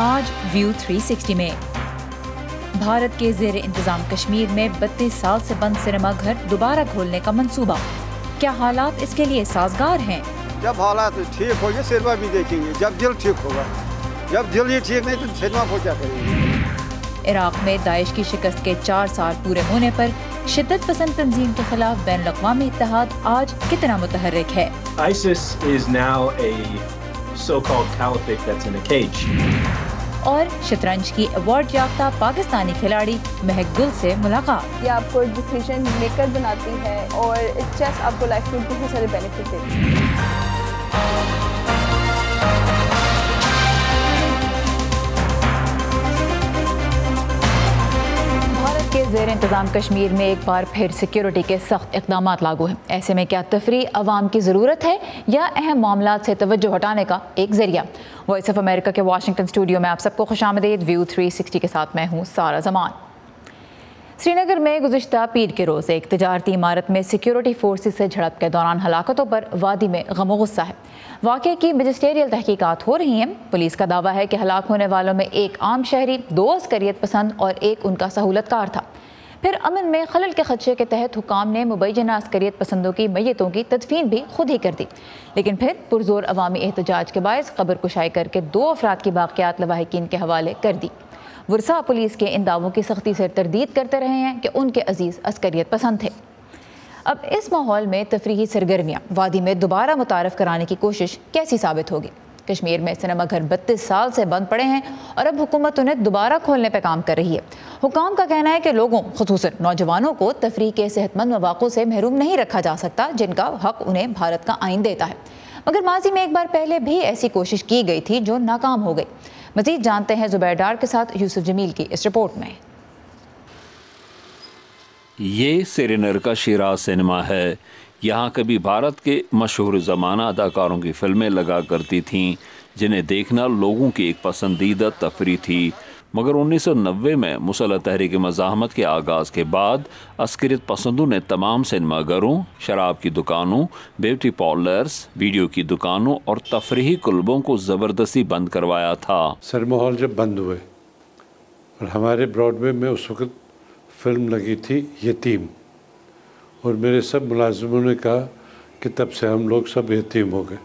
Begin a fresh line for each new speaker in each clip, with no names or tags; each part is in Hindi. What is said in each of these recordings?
आज व्यू 360 में भारत के ज़ेर इंतजाम कश्मीर में 32 साल से बंद सिनेमा घर दोबारा खोलने का मंसूबा। क्या हालात इसके लिए साजगार हैं?
जब हालात ठीक होंगे सिनेमा भी देखेंगे, जब दिल ठीक होगा। जब दिल ही ठीक नहीं तो सिनेमा को क्या करेंगे।
इराक में दाइश की शिकस्त के 4 साल पूरे होने पर शिद्दत पसंद तंजीम के खिलाफ बैन अक़वामी इत्तेहाद आज कितना मुतहर्रिक है?
ISIS is now a so-called caliphate that's in a cage.
और शतरंज की अवार्ड याफ्ता पाकिस्तानी खिलाड़ी महक गुल से मुलाकात।
ये आपको डिसीजन मेकर बनाती है और चेस आपको लाइफ में बहुत सारे बेनिफिट देती है। के ज़ेर इंतज़ाम कश्मीर में एक बार फिर सिक्योरिटी के सख्त इक़दाम लागू हैं। ऐसे में क्या तफरी अवाम की ज़रूरत है या अहम मामलात से तवज्जो हटाने का एक ज़रिया? वॉइस ऑफ अमेरिका के वाशिंगटन स्टूडियो में आप सबको खुशामदीद। व्यू 360 के साथ मैं हूँ सारा जमान। श्रीनगर में गुज़िश्ता पीर के रोज़ एक तिजारती इमारत में सिक्योरिटी फोर्सेस से झड़प के दौरान हलाकतों पर वादी में गम गुस्सा है। वाक़े की मजिस्टेरियल तहकीकात हो रही हैं। पुलिस का दावा है कि हलाक होने वालों में एक आम शहरी, 2 अस्करियत पसंद और एक उनका सहूलतकार था। फिर अमन में खलल के खदशे के तहत हुकाम ने मुबैना अस्करियत पसंदों की मैयतों की तदफीन भी खुद ही कर दी, लेकिन फिर पुरजोर अवामी एहतजाज के बायस कब्र कुशाई करके 2 अफराद की बाक़ियात लवाहिकीन के हवाले कर दी। वर्सा पुलिस के इन दावों की सख्ती से तरदीद करते रहे हैं कि उनके अजीज़ अस्करियत पसंद थे। अब इस माहौल में तफरीही सरगर्मियाँ वादी में दोबारा मुतारफ़ कराने की कोशिश कैसी साबित होगी? कश्मीर में सिनेमा घर 32 साल से बंद पड़े हैं और अब हुकूमत उन्हें दोबारा खोलने पर काम कर रही है। हुकाम का कहना है कि लोगों, खुसूसन नौजवानों को तफरीह के सेहतमंद मौक़ों से महरूम नहीं रखा जा सकता, जिनका हक उन्हें भारत का आइन देता है। मगर माजी में एक बार पहले भी ऐसी कोशिश की गई थी जो नाकाम हो गई। मज़ीद जानते हैं ज़ुबैर डार के साथ यूसुफ जमील की इस रिपोर्ट में।
ये श्रीनगर का शिराज सिनेमा है। यहाँ कभी भारत के मशहूर ज़माना अदाकारों की फिल्में लगा करती थीं, जिन्हें देखना लोगों की एक पसंदीदा तफरी थी। मगर 1990 में मुसल्लह तहरीक मज़ाहमत के आगाज़ के बाद अस्करियत पसंदों ने तमाम सिनेमाघरों, शराब की दुकानों, ब्यूटी पार्लर्स, वीडियो की दुकानों और तफरीही क्लबों को ज़बरदस्ती बंद करवाया था।
सिनेमा हॉल जब बंद हुए और हमारे ब्रॉडवे में उस वक्त फिल्म लगी थी यतीम, और मेरे सब मुलाजिमों ने कहा कि तब से हम लोग सब यतीम हो गए।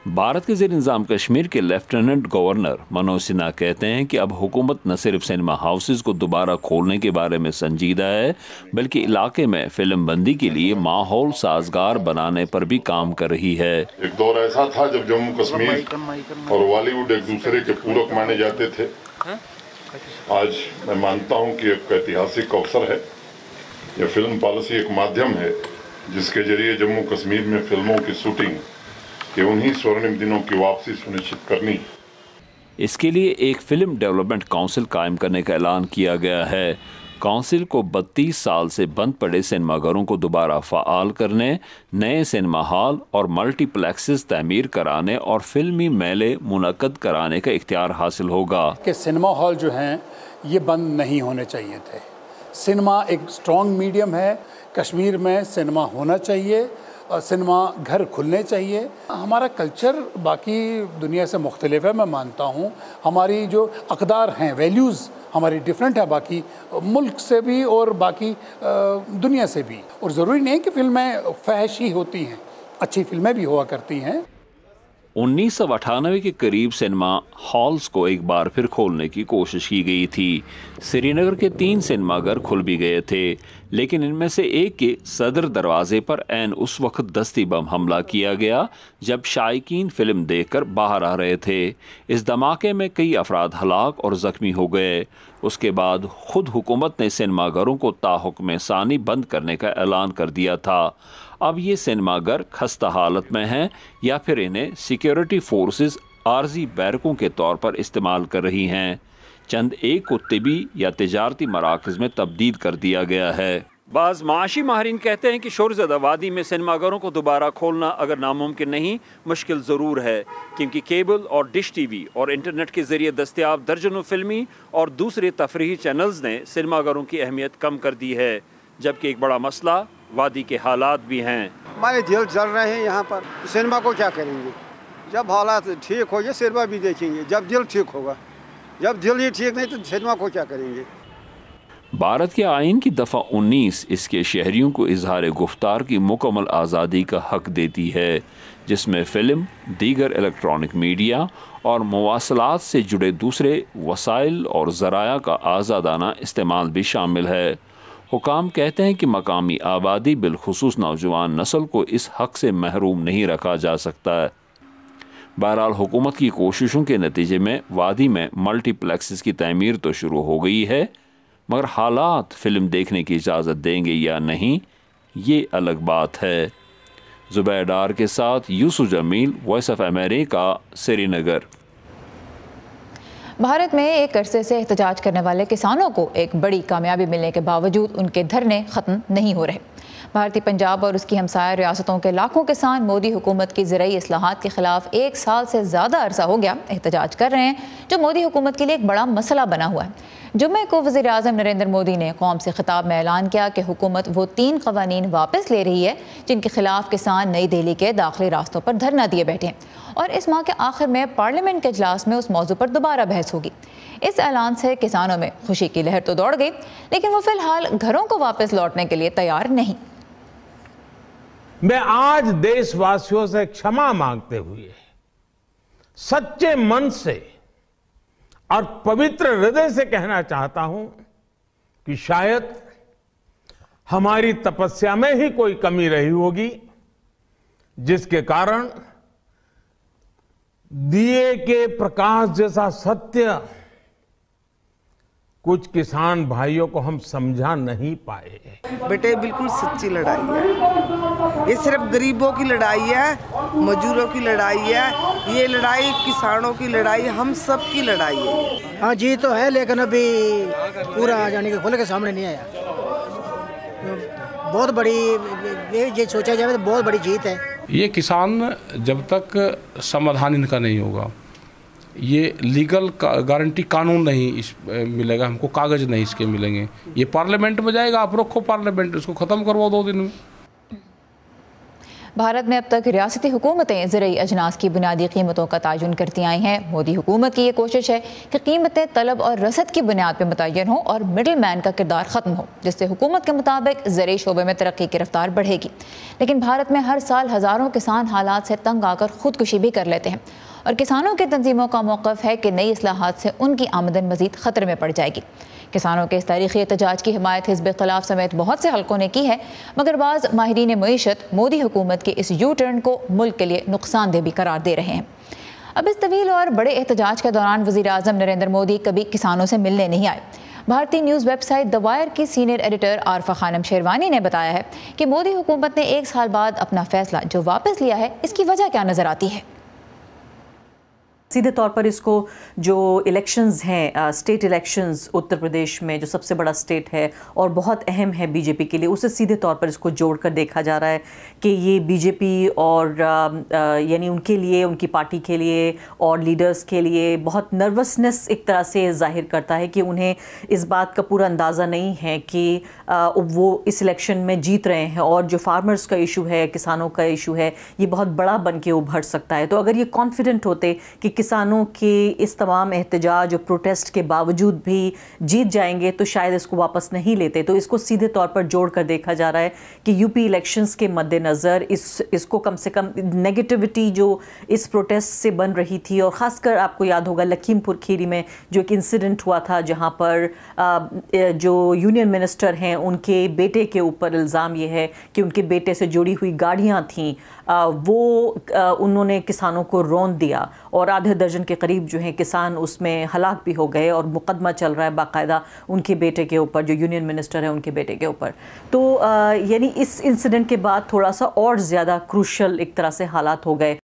भारत के ज़ेर इंतज़ाम कश्मीर के लेफ्टिनेंट गवर्नर मनोज सिन्हा कहते हैं कि अब हुकूमत न सिर्फ सिनेमा हाउसेज को दोबारा खोलने के बारे में संजीदा है, बल्कि इलाके में फिल्म बंदी के लिए माहौल साजगार बनाने पर भी काम कर रही है।
एक दौर ऐसा था जब जम्मू कश्मीर और बॉलीवुड एक दूसरे के पूरक माने जाते थे। आज मैं मानता हूँ कि एक ऐतिहासिक अवसर है। यह फिल्म पॉलिसी एक माध्यम है जिसके जरिए जम्मू कश्मीर में फिल्मों की शूटिंग कि उन्हीं स्वर्णिम दिनों की वापसी सुनिश्चित करनी।
इसके लिए एक फिल्म डेवलपमेंट काउंसिल कायम करने का ऐलान किया गया है। काउंसिल को 32 साल से बंद पड़े सिनेमाघरों को दोबारा फ़ाल करने, नए सिनेमा हॉल और मल्टीप्लेक्सेस तामीर कराने और फिल्मी मेले मुनक़द कराने का इख्तियार हासिल होगा।
कि सिनेमा हॉल जो हैं ये बंद नहीं होने चाहिए थे। सिनेमा एक स्ट्रॉन्ग मीडियम है। कश्मीर में सिनेमा होना चाहिए और सिनेमा घर खुलने चाहिए। हमारा कल्चर बाकी दुनिया से मुख्तलिफ है। मैं मानता हूँ हमारी जो अक़दार हैं, वैल्यूज़ हमारी डिफरेंट है बाकी मुल्क से भी और बाकी दुनिया से भी। और ज़रूरी नहीं कि फिल्में फहश ही होती हैं, अच्छी फिल्में भी हुआ करती हैं।
1998 के करीब सिनेमा हॉल्स को एक बार फिर खोलने की कोशिश की गई थी। श्रीनगर के 3 सिनेमाघर खुल भी गए थे, लेकिन इनमें से एक के सदर दरवाजे पर ऐन उस वक्त दस्ती बम हमला किया गया जब शायकीन फिल्म देखकर बाहर आ रहे थे। इस धमाके में कई अफराद हलाक और ज़ख्मी हो गए। उसके बाद खुद हुकूमत ने सिनेमाघरों को ताहुक्म सानी बंद करने का ऐलान कर दिया था। अब ये सिनेमाघर खस्ता हालत में हैं या फिर इन्हें सिक्योरिटी फोर्सेस आर्जी बैरकों के तौर पर इस्तेमाल कर रही हैं। चंद एक को तिबी या तिजारती मराकज़ में तब्दील कर दिया गया है। बाज़ माशी माहरीन कहते हैं कि शोरज़दा वादी में सिनेमाघरों को दोबारा खोलना अगर नामुमकिन नहीं, मुश्किल ज़रूर है, क्योंकि केबल और डिश टीवी और इंटरनेट के ज़रिए दस्तयाब दर्जनों फिल्मी और दूसरे तफरीही चैनल्स ने सिनेमाघरों की अहमियत कम कर दी है। जबकि एक बड़ा मसला वादी के हालात भी हैं।
हमारे दिल जल रहे हैं यहाँ पर, सिनेमा को क्या करेंगे? जब हालात ठीक होंगे सिनेमा भी देखेंगे, जब दिल ठीक होगा। जब दिल ही ठीक नहीं तो सिनेमा को क्या करेंगे।
भारत के आइन की दफ़ा 19 इसके शहरियों को इजहार गुफ्तार की मुकम्मल आज़ादी का हक देती है, जिसमें फ़िल्म, दीगर इलेक्ट्रॉनिक मीडिया और मवासलात से जुड़े दूसरे वसाइल और ज़राया का आज़ादाना इस्तेमाल भी शामिल है। हुकाम कहते हैं कि मकामी आबादी बिलखुसूस नौजवान नस्ल को इस हक से महरूम नहीं रखा जा सकता है। बहरहाल हुकूमत की कोशिशों के नतीजे में वादी में मल्टीप्लेक्सेस की तमीर तो शुरू हो गई है, मगर हालात फ़िल्म देखने की इजाज़त देंगे या नहीं, ये अलग बात है। ज़ुबैर डार के साथ Yusuf Jamil, voice of America, Srinagar.
Bharat में एक अरसे से एहतजाज करने वाले किसानों को एक बड़ी कामयाबी मिलने के बावजूद उनके धरने ख़त्म नहीं हो रहे। भारतीय पंजाब और उसकी हमसाया रियासतों के लाखों किसान मोदी हुकूमत की ज़राई इस्लाहात के ख़िलाफ़ 1 साल से ज़्यादा अरसा हो गया एहतजाज कर रहे हैं, जो मोदी हुकूमत के लिए एक बड़ा मसला बना हुआ है। जुम्मे को वज़ीर आज़म नरेंद्र मोदी ने कौम से खिताब में ऐलान किया कि हुकूमत वो 3 क़वानीन वापस ले रही है जिनके खिलाफ किसान नई दिल्ली के दाखिली रास्तों पर धरना दिए बैठे हैं, और इस माह के आखिर में पार्लियामेंट के इजलास में उस मौजू पर दोबारा बहस होगी। इस ऐलान से किसानों में खुशी की लहर तो दौड़ गई, लेकिन वो फिलहाल घरों को वापस लौटने के लिए तैयार नहीं।
मैं आज देशवासियों से क्षमा मांगते हुए सच्चे मन से और पवित्र हृदय से कहना चाहता हूं कि शायद हमारी तपस्या में ही कोई कमी रही होगी, जिसके कारण दिए के प्रकाश जैसा सत्य कुछ किसान भाइयों को हम समझा नहीं पाए।
बेटे बिल्कुल सच्ची लड़ाई है, ये सिर्फ गरीबों की लड़ाई है, मजदूरों की लड़ाई है, ये लड़ाई किसानों की लड़ाई, हम सब की लड़ाई है।
हाँ जी तो है, लेकिन अभी पूरा यानी कि खुल के सामने नहीं आया। बहुत बड़ी ये सोचा जाए तो बहुत बड़ी जीत है।
ये किसान जब तक समाधान इनका नहीं होगा, ये लीगल गारंटी कानून नहीं मिलेगा हमको, कागज नहीं इसके मिलेंगे, ये पार्लियामेंट में जाएगा, आप रखो पार्लियामेंट, इसको ख़त्म करवाओ 2 दिन में।
भारत में अब तक रियासती हुकूमतें ज़रूरी अजनास की बुनियादी कीमतों का तयन करती आई हैं। मोदी हुकूमत की ये कोशिश है कि कीमतें तलब और रसद की बुनियाद पर मुतय्यन हो और मिडल मैन का किरदार ख़त्म हो, जिससे हुकूमत के मुताबिक ज़रूरी शोबे में तरक्की की रफ्तार बढ़ेगी। लेकिन भारत में हर साल हज़ारों किसान हालात से तंग आकर खुदकुशी भी कर लेते हैं, और किसानों की तंजीमों का मौक़िफ़ है कि नई इस्लाहात से उनकी आमदन मज़ीद ख़तरे में पड़ जाएगी। किसानों के इस तारीख़ी एहतजाज की हिमायत हिज़्ब इख्तिलाफ़ समेत बहुत से हल्कों ने की है, मगर बाज़ माहिरीन मईशत मोदी हुकूमत के इस यू टर्न को मुल्क के लिए नुकसानदेह भी करार दे रहे हैं। अब इस तवील और बड़े एहतजाज के दौरान वज़ीर आज़म नरेंद्र मोदी कभी किसानों से मिलने नहीं आए। भारतीय न्यूज़ वेबसाइट द वायर की सीनियर एडिटर आरफा खानम शेरवानी ने बताया है कि मोदी हुकूमत ने 1 साल बाद अपना फैसला जो वापस लिया है, इसकी वजह क्या नज़र आती है।
सीधे तौर पर इसको जो इलेक्शंस हैं, स्टेट इलेक्शंस उत्तर प्रदेश में जो सबसे बड़ा स्टेट है और बहुत अहम है बीजेपी के लिए, उसे सीधे तौर पर इसको जोड़कर देखा जा रहा है कि ये बीजेपी और यानी उनके लिए, उनकी पार्टी के लिए और लीडर्स के लिए बहुत नर्वसनेस एक तरह से जाहिर करता है कि उन्हें इस बात का पूरा अंदाज़ा नहीं है कि वो इस इलेक्शन में जीत रहे हैं, और जो फार्मर्स का इशू है, किसानों का इशू है, ये बहुत बड़ा बन के उभर सकता है। तो अगर ये कॉन्फिडेंट होते कि किसानों के इस तमाम एहतजाज और प्रोटेस्ट के बावजूद भी जीत जाएंगे, तो शायद इसको वापस नहीं लेते। तो इसको सीधे तौर पर जोड़कर देखा जा रहा है कि यूपी इलेक्शंस के मद्देनज़र इसको कम से कम नेगेटिविटी जो इस प्रोटेस्ट से बन रही थी, और ख़ासकर आपको याद होगा लखीमपुर खीरी में जो एक इंसिडेंट हुआ था, जहाँ पर जो यूनियन मिनिस्टर हैं उनके बेटे के ऊपर इल्ज़ाम ये है कि उनके बेटे से जुड़ी हुई गाड़ियाँ थीं, वो उन्होंने किसानों को रौंद दिया, और आधे दर्जन के करीब जो हैं किसान उसमें हलाक भी हो गए, और मुकदमा चल रहा है बाकायदा उनके बेटे के ऊपर, जो यूनियन मिनिस्टर है उनके बेटे के ऊपर। तो यानी इस इंसिडेंट के बाद थोड़ा सा और ज़्यादा क्रूशल एक तरह से हालात हो गए।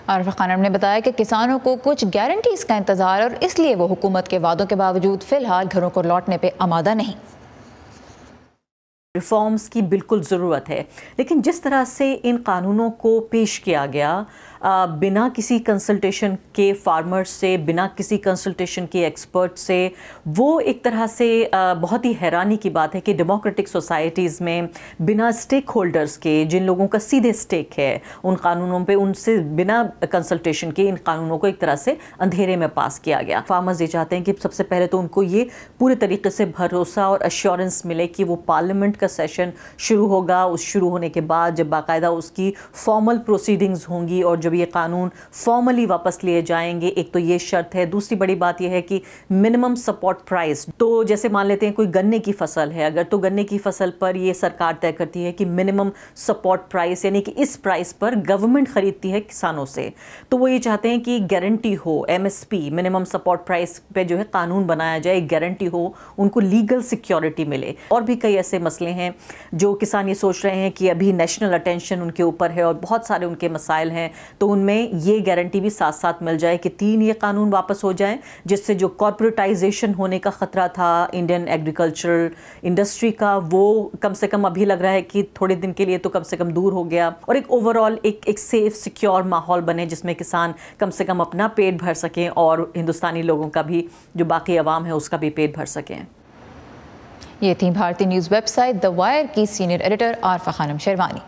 आरफा खानम ने बताया कि किसानों को कुछ गारंटीज़ का इंतज़ार, और इसलिए वो हुकूमत के वादों के बावजूद फ़िलहाल घरों को लौटने पर आमादा नहीं।
रिफॉर्म्स की बिल्कुल ज़रूरत है, लेकिन जिस तरह से इन कानूनों को पेश किया गया बिना किसी कंसल्टेशन के फार्मर्स से, बिना किसी कंसल्टेशन के एक्सपर्ट से, वो एक तरह से बहुत ही हैरानी की बात है कि डेमोक्रेटिक सोसाइटीज़ में बिना स्टेक होल्डर्स के, जिन लोगों का सीधे स्टेक है उन कानूनों पे, उनसे बिना कंसल्टेशन के इन कानूनों को एक तरह से अंधेरे में पास किया गया। फार्मर्स ये चाहते हैं कि सबसे पहले तो उनको ये पूरे तरीके से भरोसा और अश्योरेंस मिले कि वो पार्लियामेंट का सेशन शुरू होगा, उस शुरू होने के बाद जब बाकायदा उसकी फॉर्मल प्रोसीडिंग्स होंगी और जब ये कानून फॉर्मली वापस लिए जाएंगे, एक तो ये शर्त है। दूसरी बड़ी बात यह है कि मिनिमम सपोर्ट प्राइस, तो जैसे मान लेते हैं कोई गन्ने की फसल है अगर, तो गन्ने की फसल पर ये सरकार तय करती है कि मिनिमम सपोर्ट प्राइस, यानी कि इस प्राइस पर गवर्नमेंट खरीदती है किसानों से, तो वो ये चाहते हैं कि गारंटी हो, MSP मिनिमम सपोर्ट प्राइस पे जो है कानून बनाया जाए, गारंटी हो, उनको लीगल सिक्योरिटी मिले। और भी कई ऐसे मसले हैं जो किसान ये सोच रहे हैं कि अभी नेशनल अटेंशन उनके ऊपर है और बहुत सारे उनके मसाइल हैं, तो उनमें ये गारंटी भी साथ साथ मिल जाए कि 3 ये कानून वापस हो जाएं, जिससे जो कॉर्पोरेटाइजेशन होने का ख़तरा था इंडियन एग्रीकल्चरल इंडस्ट्री का, वो कम से कम अभी लग रहा है कि थोड़े दिन के लिए तो कम से कम दूर हो गया, और एक ओवरऑल एक सेफ सिक्योर माहौल बने जिसमें किसान कम से कम अपना पेट भर सकें और हिंदुस्तानी लोगों का भी, जो बाकी अवाम है उसका भी पेट भर सकें।
ये थी भारतीय न्यूज़ वेबसाइट द वायर की सीनियर एडिटर आरफा खानम शेरवानी।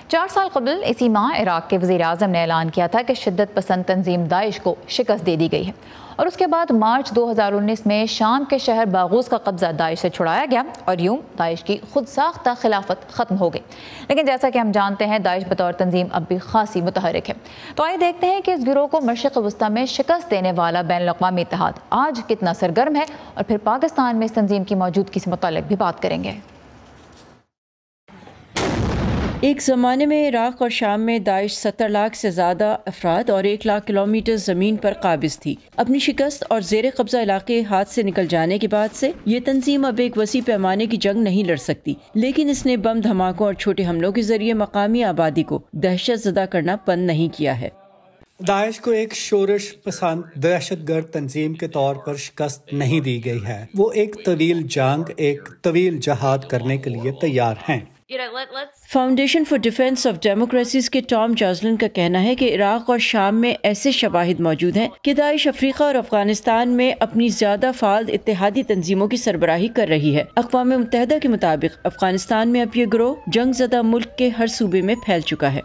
4 साल कबल इसी माह इराक के वज़ीर-ए-आज़म ने ऐलान किया था कि शिद्दत पसंद तंजीम दाइश को शिकस्त दे दी गई है, और उसके बाद मार्च 2019 में शाम के शहर बागूस का कब्जा दाइश से छुड़ाया गया और यूं दाइश की खुद साख्ता खिलाफत ख़त्म हो गई। लेकिन जैसा कि हम जानते हैं दाइश बतौर तंजीम अब भी खासी मुतहरिक है। तो आइए देखते हैं कि इस गिरोह को मशरिक़ वस्ता में शिकस्त देने वाला बैनुल-अक़वामी इत्तेहाद आज कितना सरगर्म है, और फिर पाकिस्तान में इस तंजीम की मौजूदगी से मुताल्लिक़ भी बात करेंगे।
एक ज़माने में इराक़ और शाम में दाइश 70 लाख से ज़्यादा अफराद और 1 लाख किलोमीटर ज़मीन पर काबिज़ थी। अपनी शिकस्त और ज़ेर कब्ज़ा इलाके हाथ से निकल जाने के बाद से ये तंजीम अब एक वसी पैमाने की जंग नहीं लड़ सकती, लेकिन इसने बम धमाकों और छोटे हमलों के ज़रिए मकामी आबादी को दहशत ज़दा करना बंद नहीं किया है।
दाइश को एक शोरश पसंद दहशतगर्द तंजीम के तौर पर शिकस्त नहीं दी गई है। वो एक तवील जंग, एक तवील जहाद करने के लिए तैयार हैं।
Foundation for defence of democracies के टॉम जॉसलिन का कहना है कि इराक और शाम में ऐसे शवाहिद मौजूद हैं कि दाइश अफ्रीका और अफगानिस्तान में अपनी ज्यादा फाल इत्तेहादी तंजीमों की सरबराही कर रही है। अक़वाम मुत्तहिदा के मुताबिक अफगानिस्तान में अब ये गिरोह जंगज़दा मुल्क के हर सूबे में फैल चुका है।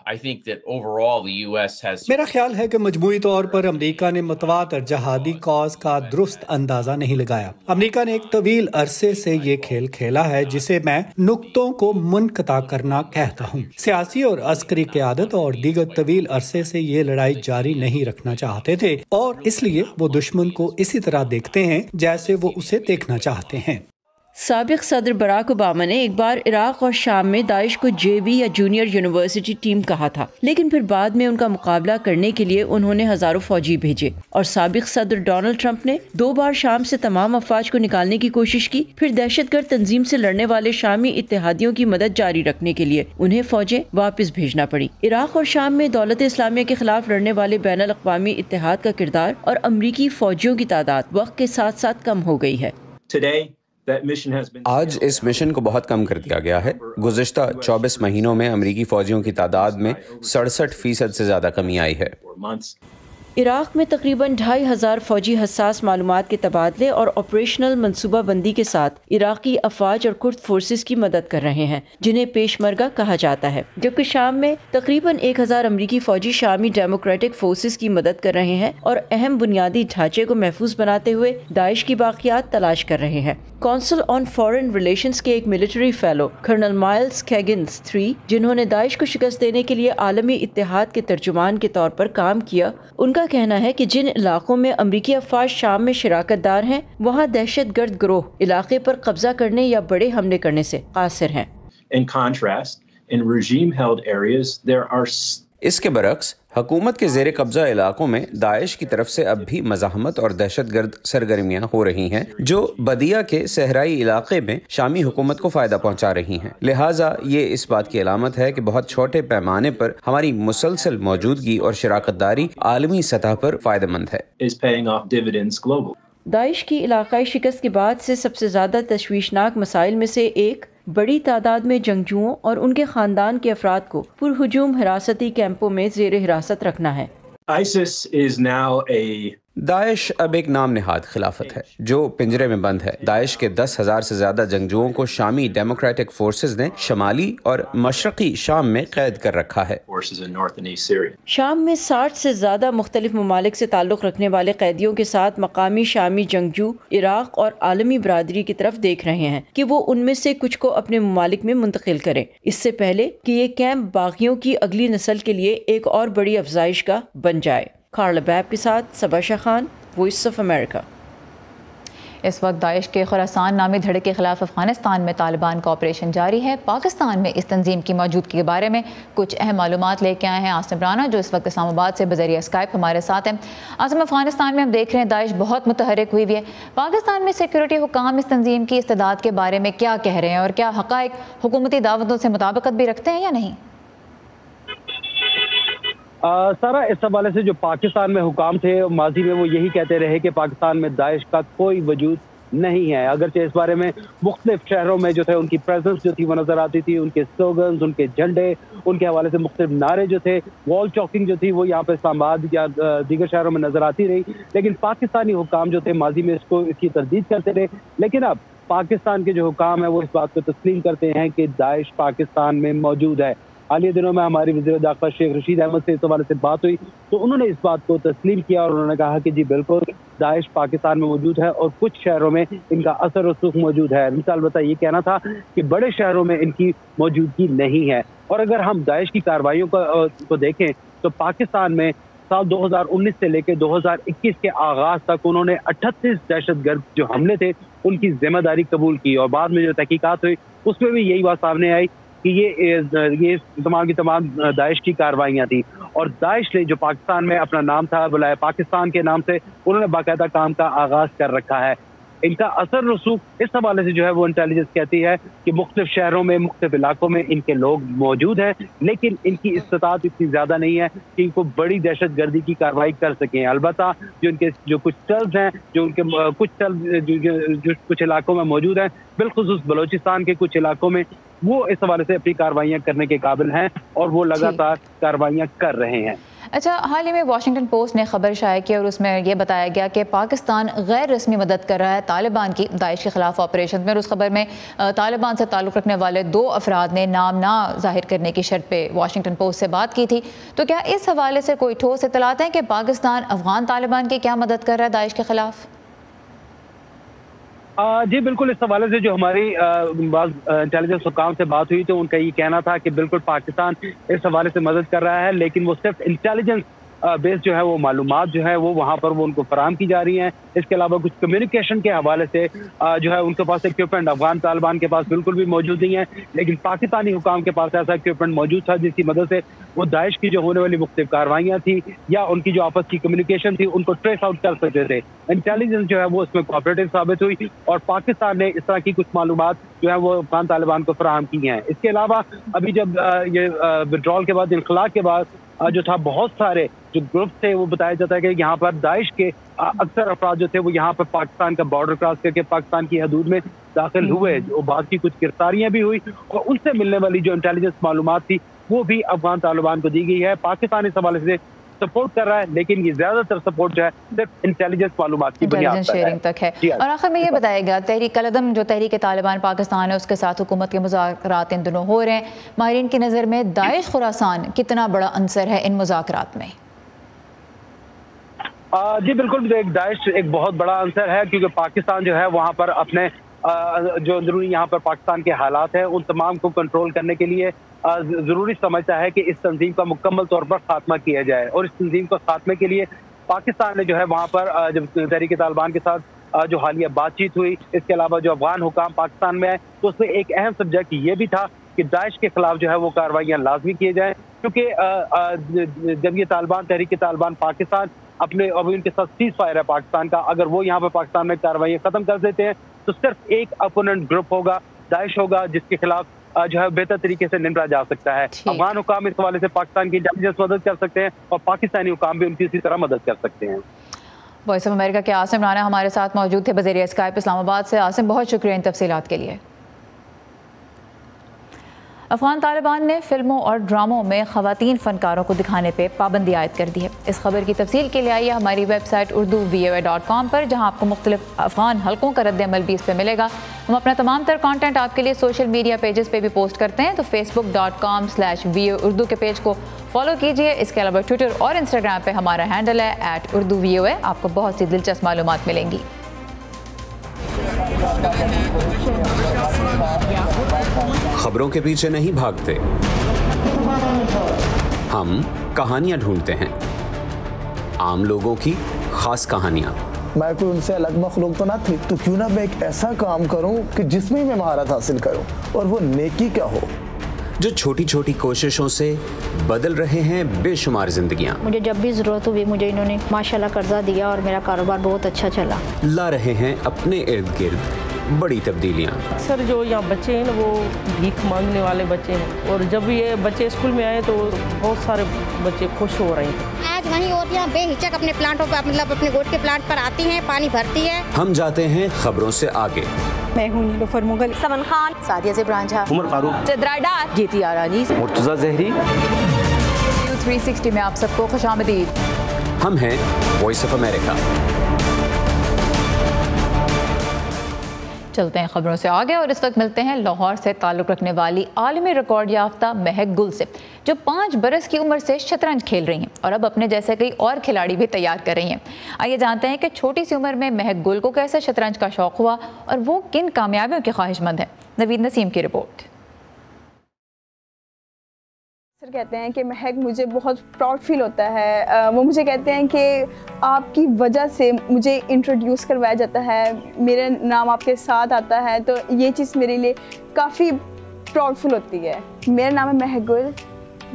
मेरा ख्याल है कि मजमूई तौर पर अमेरिका ने मुतवातर जहादी कॉज का दुरुस्त अंदाजा नहीं लगाया। अमेरिका ने एक तवील अरसे से ये खेल खेला है जिसे मैं नुक्तों को मुनक़ता करना कहता हूँ। सियासी और अस्करी क़यादत और दीगर तवील अरसे से ये लड़ाई जारी नहीं रखना चाहते थे, और इसलिए वो दुश्मन को इसी तरह देखते हैं जैसे वो उसे देखना चाहते हैं।
साबिक सदर बराक ओबामा ने एक बार इराक और शाम में दाइश को JV या जूनियर यूनिवर्सिटी टीम कहा था, लेकिन फिर बाद में उनका मुकाबला करने के लिए उन्होंने हजारों फौजी भेजे। और साबिक सदर डोनाल्ड ट्रंप ने 2 बार शाम से तमाम अफवाज को निकालने की कोशिश की, फिर दहशतगर्द तंजीम से लड़ने वाले शामी इत्तेहादियों की मदद जारी रखने के लिए उन्हें फौजें वापस भेजना पड़ी। इराक और शाम में दौलत इस्लामिया के खिलाफ लड़ने वाले बैनुल-अक़वामी इत्तेहाद का किरदार और अमरीकी फौजियों की तादाद वक्त के साथ साथ कम हो गई है।
आज इस मिशन को बहुत कम कर दिया गया है। गुज़िश्ता 24 महीनों में अमरीकी फौजियों की तादाद में 67% से ज्यादा कमी आई है।
इराक में तकरीबन 2500 फौजी हसास मालूमात के तबादले और ऑपरेशनल मनसूबा बंदी के साथ इराकी अफवाज और कुर्द फोर्सेस की मदद कर रहे हैं, जिन्हें पेशमर्गा कहा जाता है। जबकि शाम में तकरीबन 1000 अमरीकी फौजी शामी डेमोक्रेटिक फोर्सेस की मदद कर रहे हैं और अहम बुनियादी ढांचे को महफूज बनाते हुए दाइश की बाकियात तलाश कर रहे हैं। काउंसिल ऑन फॉरेन रिलेशंस के एक military fellow colonel Miles Caggins III, जिन्होंने दाइश को शिकस्त देने के लिए आलमी इत्तेहाद के तर्जुमान के तौर पर काम किया, उनका कहना है कि जिन इलाकों में अमरीकी अफवाज शाम में शिराकतदार हैं, वहाँ दहशतगर्द गिरोह इलाके पर कब्जा करने या बड़े हमले करने से कासिर हैं।
इसके बरक्स हुकूमत के ज़ेरे कब्जा इलाकों में दाइश की तरफ से अब भी मज़ाहमत और दहशतगर्द सरगर्मियाँ हो रही हैं, जो बदिया के सहराई इलाके में शामी हुकूमत को फ़ायदा पहुँचा रही हैं। लिहाजा ये इस बात की अलामत है कि बहुत छोटे पैमाने पर हमारी मुसलसल मौजूदगी और शराकतदारी आलमी सतह पर फ़ायदेमंद है।
दाइश की इलाकाई शिकस्त के बाद से सबसे ज़्यादा तशवीशनाक मसाइल में से एक बड़ी तादाद में जंगजुओं और उनके खानदान के अफराद को पुरहुजूम हिरासती कैंपों में जेर हिरासत रखना है।
ISIS is now a
Daesh अब एक नाम नेहाद खिलाफत है जो पिंजरे में बंद है। दाइश के 10,000 से ज्यादा जंगजुओं को शामी डेमोक्रेटिक फोर्सेज ने शमाली और मशरकी शाम में कैद कर रखा है।
शाम में 60 से ज्यादा मुख्तलिफ ममालिक से ताल्लुक रखने वाले कैदियों के साथ मकामी शामी जंगजू इराक और आलमी बरादरी की तरफ देख रहे हैं कि वो उनमें से कुछ को अपने ममालिक में मुंतकिल करें, इससे पहले कि ये कैंप बागियों की अगली नस्ल के लिए एक और बड़ी अफजाइश का बन जाए। कार्ल बैब के साथ Saba Shah Khan, voice of America.
इस वक्त दाइश के खुरासान नामी धड़े के खिलाफ अफगानिस्तान में तालिबान का ऑपरेशन जारी है। पाकिस्तान में इस तंजीम की मौजूदगी के बारे में कुछ अहम मालूमात लेके आए हैं आसिम राना, जो इस वक्त इस्लामाबाद से बजरिया स्काइप हमारे साथ हैं। आसिम, अफगानिस्तान में हम देख रहे हैं दाइश बहुत मुतहरिक हुई है। पाकिस्तान में सिक्योरिटी हुकाम इस तंजीम की इस्तेदाद के बारे में क्या कह रहे हैं और क्या हक़ाइक़ हुकूमती दावतों से मुताबिकत भी रखते हैं या नहीं?
सारा इस हवाले से जो पाकिस्तान में हुकाम थे माजी में वो यही कहते रहे कि पाकिस्तान में दाइश का कोई वजूद नहीं है। अगरचे इस बारे में मुख्तलिफ शहरों में जो थे उनकी प्रेजेंस जो थी वो नजर आती थी, उनके स्लोगन्स, उनके झंडे, उनके हवाले से मुख्तलिफ नारे जो थे, वॉल चॉकिंग जो थी वो यहाँ पे इस्लामाबाद या दीगर शहरों में नजर आती रही। लेकिन पाकिस्तानी हुकाम जो थे माजी में इसकी तरदीद करते रहे। लेकिन अब पाकिस्तान के जो हुकाम है वो इस बात को तस्लीम करते हैं कि दाइश पाकिस्तान में मौजूद है। हालिया दिनों में हमारी वज़ीर दाखिला शेख रशीद अहमद से इस हवाले से बात हुई तो उन्होंने इस बात को तस्लीम किया और उन्होंने कहा कि जी बिल्कुल दाइश पाकिस्तान में मौजूद है और कुछ शहरों में इनका असर रसूख मौजूद है। मिसाल बता ये कहना था कि बड़े शहरों में इनकी मौजूदगी नहीं है। और अगर हम दाइश की कार्रवाइयों को देखें तो पाकिस्तान में साल 2019 से लेकर 2021 के आगाज तक उन्होंने 38 दहशतगर्द जो हमले थे उनकी जिम्मेदारी कबूल की और बाद में जो तहकीकात हुई उसमें भी यही बात सामने आई कि ये तमाम की तमाम दाइश की कार्रवाइयाँ थी। और दाइश ने जो पाकिस्तान में अपना नाम था बुलाया पाकिस्तान के नाम से उन्होंने बाकायदा काम का आगाज कर रखा है। इनका असर रसूख इस हवाले से जो है वो इंटेलिजेंस कहती है कि मुख्तलिफ शहरों में मुख्तलिफ इलाकों में इनके लोग मौजूद हैं, लेकिन इनकी इस्तात इतनी ज़्यादा नहीं है कि इनको बड़ी दहशत गर्दी की कार्रवाई कर सकें। अलबत्ता जो इनके जो कुछ सेल्स हैं जो उनके कुछ सेल्स जो कुछ इलाकों में मौजूद हैं, बिलखुसूस बलोचिस्तान के कुछ इलाकों में वो इस हवाले से अपनी कार्रवाइयाँ करने के काबिल हैं और वो लगातार कार्रवाइयाँ कर रहे हैं।
अच्छा, हाल ही में वाशिंगटन पोस्ट ने खबर शाया की और उसमें यह बताया गया कि पाकिस्तान गैर रस्मी मदद कर रहा है तालिबान की दाइश के खिलाफ ऑपरेशन में। और उस खबर में तालिबान से ताल्लुक़ रखने वाले 2 अफराद ने नाम ना जाहिर करने की शर्त पे वाशिंगटन पोस्ट से बात की थी। तो क्या इस हवाले से कोई ठोस इत्तलात हैं कि पाकिस्तान अफगान तालिबान की क्या मदद कर रहा है दाइश के खिलाफ?
जी बिल्कुल, इस हवाले से जो हमारी इंटेलिजेंस हुकाम से बात हुई तो उनका ये कहना था कि बिल्कुल पाकिस्तान इस हवाले से मदद कर रहा है, लेकिन वो सिर्फ इंटेलिजेंस बेस जो है वो मालूमात जो है वो वहाँ पर वो उनको फराहम की जा रही हैं। इसके अलावा कुछ कम्युनिकेशन के हवाले से जो है उनके पास इक्विपमेंट अफगान तालिबान के पास बिल्कुल भी मौजूद नहीं है, लेकिन पाकिस्तानी हुकाम के पास ऐसा इक्विपमेंट मौजूद था जिसकी मदद से वो दाइश की जो होने वाली मुख्तलिफ कार्रवाइयाँ थी या उनकी जो आपस की कम्युनिकेशन थी उनको ट्रेस आउट कर सकते थे। इंटेलिजेंस जो है वो इसमें कोऑपरेटिव साबित हुई और पाकिस्तान ने इस तरह की कुछ मालूमात जो है वो अफगान तालिबान को फराहम की हैं। इसके अलावा अभी जब ये विड्रॉल के बाद इनखला के बाद जो था बहुत सारे जो ग्रुप थे वो बताया जाता है कि यहाँ पर दाइश के अक्सर अफराद जो थे वो यहाँ पर पाकिस्तान का बॉर्डर क्रॉस करके पाकिस्तान की हदूद में दाखिल हुए और बाद की कुछ गिरफ्तारियां भी हुई और उनसे मिलने वाली जो इंटेलिजेंस मालूमात थी वो भी अफगान तालिबान को दी गई है। पाकिस्तान इस हवाले से सपोर्ट कर रहा है, लेकिन ये ज्यादातर सपोर्ट जो है सिर्फ इंटेलिजेंस मालूमात की बुनियाद पर शेयरिंग
तक है। और आखिर में ये बताएगा तहरीक कलदम जो तहरीक तालिबान पाकिस्तान है उसके साथ हुकूमत के मुज़ाकरात इन दिनों हो रहे हैं, माहिरीन की नज़र में दाइश खुरासान कितना बड़ा अंसर है इन मुज़ाकरात में?
जी बिल्कुल, दाइश एक बहुत बड़ा अंसर है क्योंकि पाकिस्तान जो है वहाँ पर अपने जो अंदरूनी यहाँ पर पाकिस्तान के हालात हैं उन तमाम को कंट्रोल करने के लिए ज़रूरी समझता है कि इस तंजीम का मुकम्मल तौर पर खात्मा किया जाए। और इस तंजीम को खात्मे के लिए पाकिस्तान ने जो है वहाँ पर जब तहरीक तालिबान के साथ जो हालिया बातचीत हुई, इसके अलावा जो अफगान हुकाम पाकिस्तान में है तो उसमें एक अहम सब्जेक्ट ये भी था कि दाइश के खिलाफ जो है वो कार्रवाइयाँ लाजमी किए जाएँ, क्योंकि जब ये तालिबान तहरीक तालिबान पाकिस्तान अपने अभी उनके साथ सीज फायर है पाकिस्तान का, अगर वो यहाँ पर पाकिस्तान में कार्रवाइयाँ खत्म कर देते हैं तो सिर्फ एक अपोनेंट ग्रुप होगा, दाइश होगा, जिसके खिलाफ जो है बेहतर तरीके से निपटा जा सकता है। अफगान हुकाम इस हवाले से पाकिस्तान की इंटेलिजेंस मदद कर सकते हैं और पाकिस्तानी हुकाम भी उनकी इसी तरह मदद कर सकते हैं।
वॉइस ऑफ अमेरिका के आसिम राना हमारे साथ मौजूद थे बज़रिया स्काइप इस्लामाबाद से। आसिम, बहुत शुक्रिया इन तफसीलात के लिए। अफगान तालिबान ने फिल्मों और ड्रामों में ख़वातीन फ़नकारों को दिखाने पर पाबंदी आयद कर दी है। इस खबर की तफसील के लिए आइए हमारी वेबसाइट urdu.voa.com पर, जहां आपको मुख्तलिफ अफगान हल्कों का रद्द-ए-अमल भी इस पर मिलेगा। हम अपना तमाम तर कंटेंट आपके लिए सोशल मीडिया पेजेस पे भी पोस्ट करते हैं, तो facebook.com/voa urdu के पेज को फॉलो कीजिए। इसके अलावा ट्विटर और इंस्टाग्राम पे हमारा हैंडल है @urduvoa। आपको बहुत सी दिलचस्प मालूमात मिलेंगी।
खबरों के पीछे नहीं भागते, हम कहानियां ढूंढते हैं, आम लोगों की खास कहानियां।
मैं कोई उनसे अलग मखलूक तो ना थी, तो क्यों ना मैं एक ऐसा काम करूं कि जिसमें मैं महारत हासिल करूं, और वो नेकी क्या हो।
जो छोटी छोटी कोशिशों से बदल रहे हैं बेशुमार जिंदगियां।
मुझे जब भी जरूरत हुई मुझे इन्होंने माशाल्लाह कर्जा दिया और मेरा कारोबार बहुत अच्छा चला।
ला रहे हैं अपने इर्द गिर्द बड़ी तब्दीलियां।
अक्सर जो यहाँ बच्चे हैं ना वो भीख मांगने वाले बच्चे हैं, और जब ये बच्चे स्कूल में आए तो बहुत सारे बच्चे खुश हो रहे हैं।
आज वहीं औरतें बेहिचक अपने प्लांटों पर, मतलब अपने गोट के प्लांट पर आती हैं, पानी भरती है।
हम जाते हैं खबरों से आगे।
मैं हूँ नीलोफर मुगल,
समन खान, सादिया ज़ेबरान झा,
उमर फारूक,
चित्रा डार,
गीती आरानी, मुर्तजा जहरी।
360 में आप सबको खुशामदीद।
हम हैं वॉइस ऑफ अमेरिका।
चलते हैं खबरों से आगे और इस वक्त मिलते हैं लाहौर से ताल्लुक़ रखने वाली आलमी रिकॉर्ड याफ्ता महक गुल से, जो 5 बरस की उम्र से शतरंज खेल रही हैं और अब अपने जैसे कई और खिलाड़ी भी तैयार कर रही हैं। आइए जानते हैं कि छोटी सी उम्र में महक गुल को कैसे शतरंज का शौक़ हुआ और वो किन कामयाबियों की ख्वाहिशमंद है। नवीद नसीम की रिपोर्ट।
सर कहते हैं कि महक, मुझे बहुत प्राउड फील होता है। वो मुझे कहते हैं कि आपकी वजह से मुझे इंट्रोड्यूस करवाया जाता है, मेरा नाम आपके साथ आता है, तो ये चीज़ मेरे लिए काफ़ी प्राउडफुल होती है। मेरा नाम है महक गुल,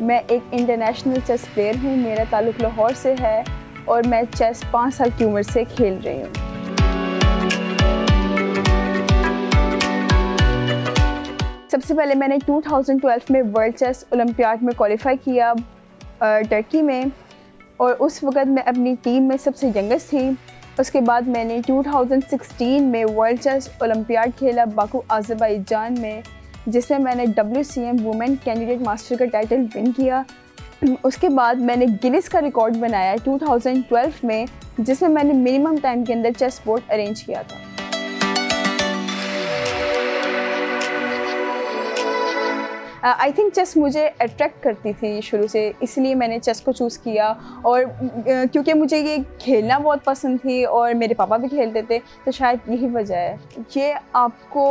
मैं एक इंटरनेशनल चेस प्लेयर हूँ। मेरा ताल्लुक़ लाहौर से है और मैं चेस 5 साल की उम्र से खेल रही हूँ। सबसे पहले मैंने 2012 में वर्ल्ड चेस ओलंपियाड में क्वालिफाई किया टर्की में, और उस वक़्त मैं अपनी टीम में सबसे यंगेस्ट थी। उसके बाद मैंने 2016 में वर्ल्ड चेस ओलंपियाड खेला बाकू अज़रबैजान में, जिसमें मैंने WCM वुमेन कैंडिडेट मास्टर का टाइटल विन किया। उसके बाद मैंने गिनीज का रिकॉर्ड बनाया 2012 में, जिसमें मैंने मिनिमम टाइम के अंदर चेस बोर्ड अरेंज किया था। आई थिंक चेस मुझे अट्रैक्ट करती थी शुरू से, इसलिए मैंने चेस को चूज़ किया। और क्योंकि मुझे ये खेलना बहुत पसंद थी और मेरे पापा भी खेलते थे, तो शायद यही वजह है। ये आपको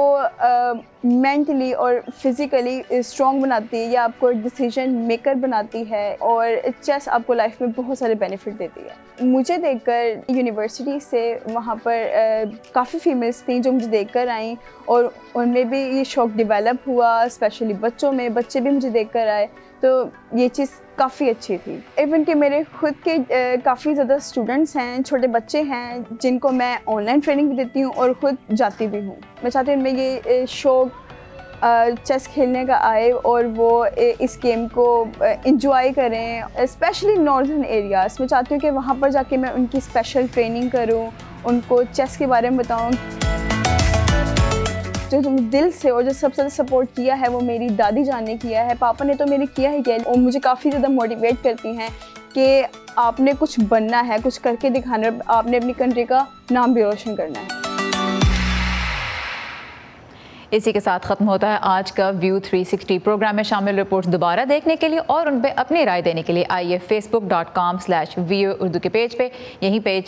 मेंटली और फिज़िकली स्ट्रॉन्ग बनाती है, या आपको डिसीजन मेकर बनाती है, और चेस आपको लाइफ में बहुत सारे बेनिफिट देती है। मुझे देखकर यूनिवर्सिटी से वहाँ पर काफ़ी फीमेल्स थी जो मुझे देखकर आई, और उनमें भी ये शौक़ डेवलप हुआ, स्पेशली बच्चों में। बच्चे भी मुझे देखकर आए, तो ये चीज़ काफ़ी अच्छी थी। इवन कि मेरे खुद के काफ़ी ज़्यादा स्टूडेंट्स हैं, छोटे बच्चे हैं, जिनको मैं ऑनलाइन ट्रेनिंग भी देती हूँ और ख़ुद जाती भी हूँ। मैं चाहती हूँ उनमें ये शौक़ चेस खेलने का आए और वो इस गेम को इंजॉय करें, स्पेशली नॉर्दर्न एरियाज़। मैं चाहती हूँ कि वहाँ पर जाके मैं उनकी स्पेशल ट्रेनिंग करूँ, उनको चेस के बारे में बताऊँ। जो दिल से और जो सबसे ज़्यादा सपोर्ट किया है वो मेरी दादी जान ने किया है। पापा ने तो मेरे किया ही किया, और मुझे काफ़ी ज़्यादा मोटिवेट करती हैं कि आपने कुछ बनना है, कुछ करके दिखाना है, आपने अपनी कंट्री का नाम भी रोशन करना है।
इसी के साथ ख़त्म होता है आज का व्यू 360 प्रोग्राम में शामिल रिपोर्ट्स दोबारा देखने के लिए और उन पर अपनी राय देने के लिए आइए facebook.com/voa urdu के पेज पे,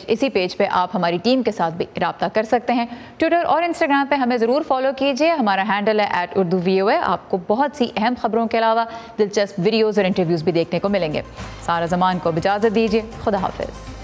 इसी पेज पे आप हमारी टीम के साथ भी रब्ता कर सकते हैं। ट्विटर और इंस्टाग्राम पे हमें ज़रूर फॉलो कीजिए, हमारा हैंडल है @urduvoa। आपको बहुत सी अहम खबरों के अलावा दिलचस्प वीडियोज़ और इंटरव्यूज़ भी देखने को मिलेंगे। सारा ज़मान को इजाज़त दीजिए, खुदा हाफिज़।